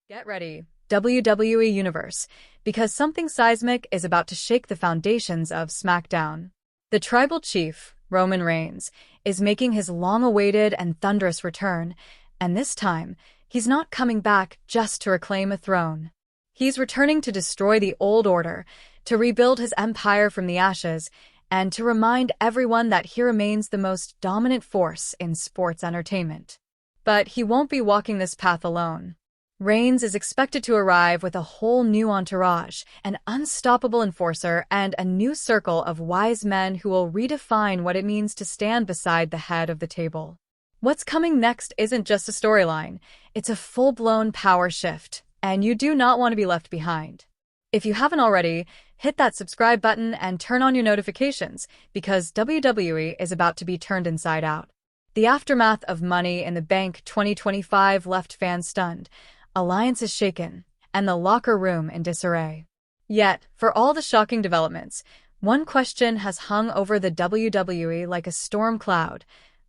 Get ready, WWE Universe, because something seismic is about to shake the foundations of SmackDown. The tribal chief, Roman Reigns, is making his long-awaited and thunderous return, and this time, he's not coming back just to reclaim a throne. He's returning to destroy the old order, to rebuild his empire from the ashes, and to remind everyone that he remains the most dominant force in sports entertainment. But he won't be walking this path alone. Reigns is expected to arrive with a whole new entourage, an unstoppable enforcer, and a new circle of wise men who will redefine what it means to stand beside the head of the table. What's coming next isn't just a storyline, it's a full-blown power shift, and you do not want to be left behind. If you haven't already, hit that subscribe button and turn on your notifications, because WWE is about to be turned inside out. The aftermath of Money in the Bank 2025 left fans stunned. Alliances shaken, and the locker room in disarray. Yet, for all the shocking developments, one question has hung over the WWE like a storm cloud.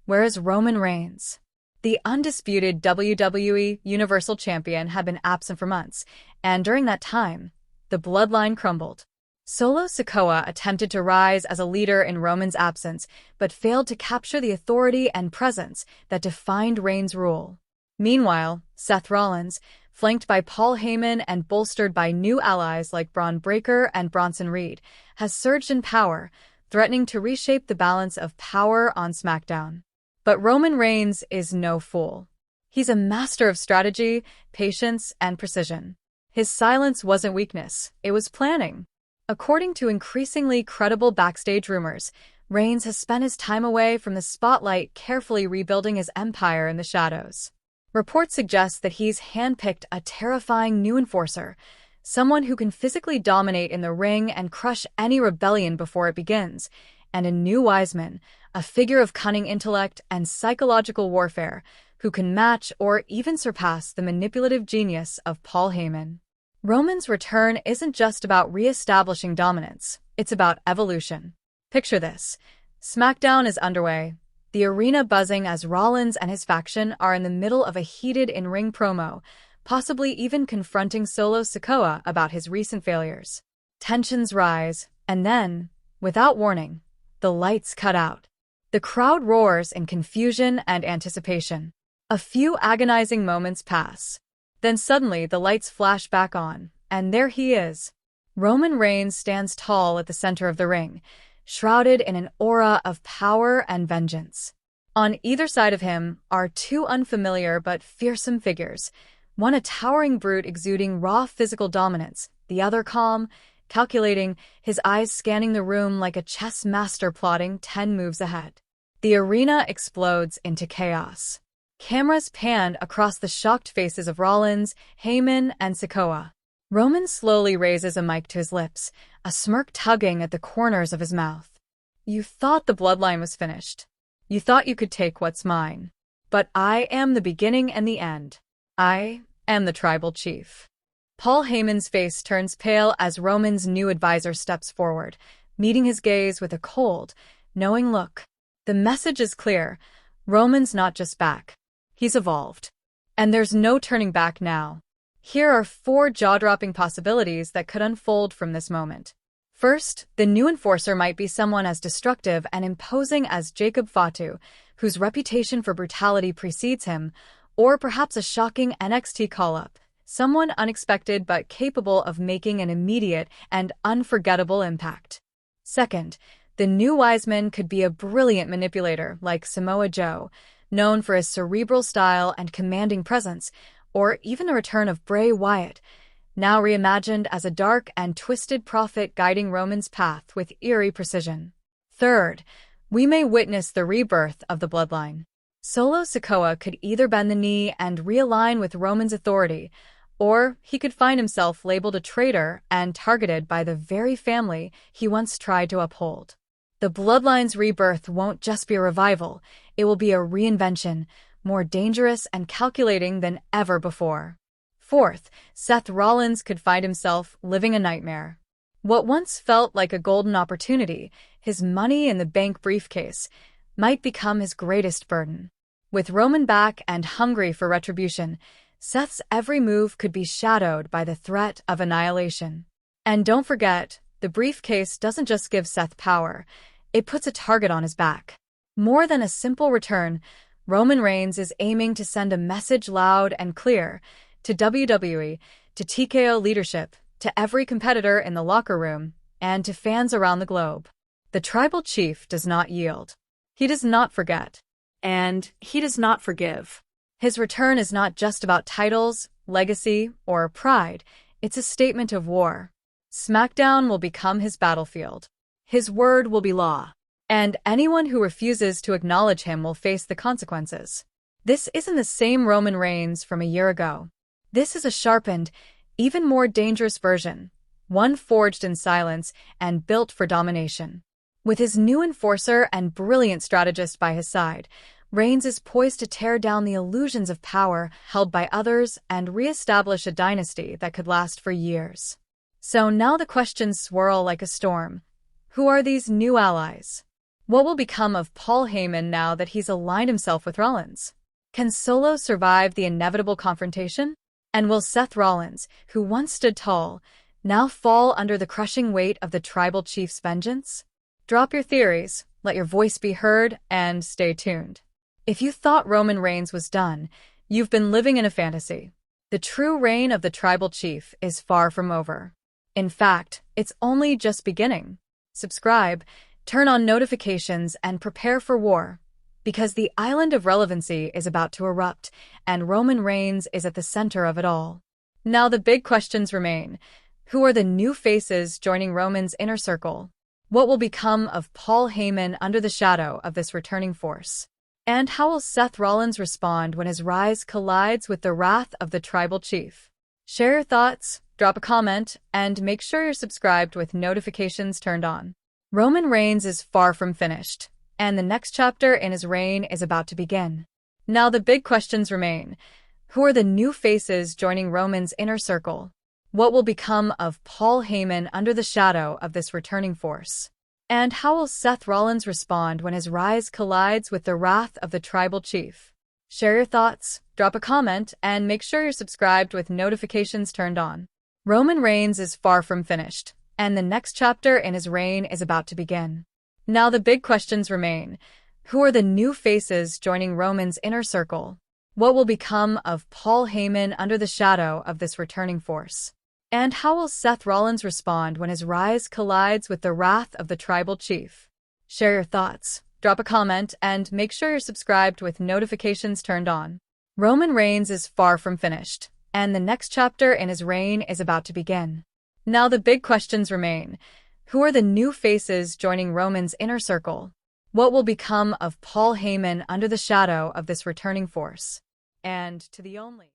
Where is Roman Reigns? The undisputed WWE Universal Champion had been absent for months, and during that time, the bloodline crumbled. Solo Sikoa attempted to rise as a leader in Roman's absence, but failed to capture the authority and presence that defined Reigns' rule. Meanwhile, Seth Rollins, flanked by Paul Heyman and bolstered by new allies like Braun Breaker and Bronson Reed, has surged in power, threatening to reshape the balance of power on SmackDown. But Roman Reigns is no fool. He's a master of strategy, patience, and precision. His silence wasn't weakness, it was planning. According to increasingly credible backstage rumors, Reigns has spent his time away from the spotlight carefully rebuilding his empire in the shadows. Reports suggest that he's handpicked a terrifying new enforcer, someone who can physically dominate in the ring and crush any rebellion before it begins, and a new Wiseman, a figure of cunning intellect and psychological warfare, who can match or even surpass the manipulative genius of Paul Heyman. Roman's return isn't just about re-establishing dominance, it's about evolution. Picture this. SmackDown is underway. The arena buzzing as Rollins and his faction are in the middle of a heated in-ring promo, possibly even confronting Solo Sikoa about his recent failures. Tensions rise, and then, without warning, the lights cut out. The crowd roars in confusion and anticipation. A few agonizing moments pass. Then suddenly the lights flash back on, and there he is. Roman Reigns stands tall at the center of the ring, shrouded in an aura of power and vengeance. On either side of him are two unfamiliar but fearsome figures, one a towering brute exuding raw physical dominance, the other calm, calculating, his eyes scanning the room like a chess master plotting 10 moves ahead. The arena explodes into chaos. Cameras pan across the shocked faces of Rollins, Heyman, and Sikoa. Roman slowly raises a mic to his lips, a smirk tugging at the corners of his mouth. You thought the bloodline was finished. You thought you could take what's mine. But I am the beginning and the end. I am the tribal chief. Paul Heyman's face turns pale as Roman's new advisor steps forward, meeting his gaze with a cold, knowing look. The message is clear. Roman's not just back. He's evolved. And there's no turning back now. Here are 4 jaw-dropping possibilities that could unfold from this moment. First, the new enforcer might be someone as destructive and imposing as Jacob Fatu, whose reputation for brutality precedes him, or perhaps a shocking NXT call-up, someone unexpected but capable of making an immediate and unforgettable impact. Second, the new Wiseman could be a brilliant manipulator like Samoa Joe, known for his cerebral style and commanding presence, or even the return of Bray Wyatt, now reimagined as a dark and twisted prophet guiding Roman's path with eerie precision. Third, we may witness the rebirth of the bloodline. Solo Sikoa could either bend the knee and realign with Roman's authority, or he could find himself labeled a traitor and targeted by the very family he once tried to uphold. The bloodline's rebirth won't just be a revival, it will be a reinvention, more dangerous and calculating than ever before. Fourth, Seth Rollins could find himself living a nightmare. What once felt like a golden opportunity, his money in the bank briefcase, might become his greatest burden. With Roman back and hungry for retribution, Seth's every move could be shadowed by the threat of annihilation. And don't forget, the briefcase doesn't just give Seth power, it puts a target on his back. More than a simple return, Roman Reigns is aiming to send a message loud and clear to WWE, to TKO leadership, to every competitor in the locker room, and to fans around the globe. The tribal chief does not yield. He does not forget. And he does not forgive. His return is not just about titles, legacy, or pride. It's a statement of war. SmackDown will become his battlefield. His word will be law. And anyone who refuses to acknowledge him will face the consequences. This isn't the same Roman Reigns from a year ago. This is a sharpened, even more dangerous version, one forged in silence and built for domination. With his new enforcer and brilliant strategist by his side, Reigns is poised to tear down the illusions of power held by others and re-establish a dynasty that could last for years. So now the questions swirl like a storm. Who are these new allies? What will become of Paul Heyman now that he's aligned himself with Rollins? Can Solo survive the inevitable confrontation? And will Seth Rollins, who once stood tall, now fall under the crushing weight of the tribal chief's vengeance? Drop your theories, let your voice be heard, and stay tuned. If you thought Roman Reigns was done, you've been living in a fantasy. The true reign of the tribal chief is far from over. In fact, it's only just beginning. Subscribe, turn on notifications, and prepare for war. Because the island of relevancy is about to erupt, and Roman Reigns is at the center of it all. Now the big questions remain. Who are the new faces joining Roman's inner circle? What will become of Paul Heyman under the shadow of this returning force? And how will Seth Rollins respond when his rise collides with the wrath of the tribal chief? Share your thoughts, drop a comment, and make sure you're subscribed with notifications turned on. Roman Reigns is far from finished, and the next chapter in his reign is about to begin. Now the big questions remain. Who are the new faces joining Roman's inner circle? What will become of Paul Heyman under the shadow of this returning force? And how will Seth Rollins respond when his rise collides with the wrath of the tribal chief? Share your thoughts, drop a comment, and make sure you're subscribed with notifications turned on. Roman Reigns is far from finished, and the next chapter in his reign is about to begin. Now the big questions remain. Who are the new faces joining Roman's inner circle? What will become of Paul Heyman under the shadow of this returning force? And how will Seth Rollins respond when his rise collides with the wrath of the tribal chief? Share your thoughts, drop a comment, and make sure you're subscribed with notifications turned on. Roman Reigns is far from finished, and the next chapter in his reign is about to begin. Now the big questions remain. Who are the new faces joining Roman's inner circle? What will become of Paul Heyman under the shadow of this returning force? And to the only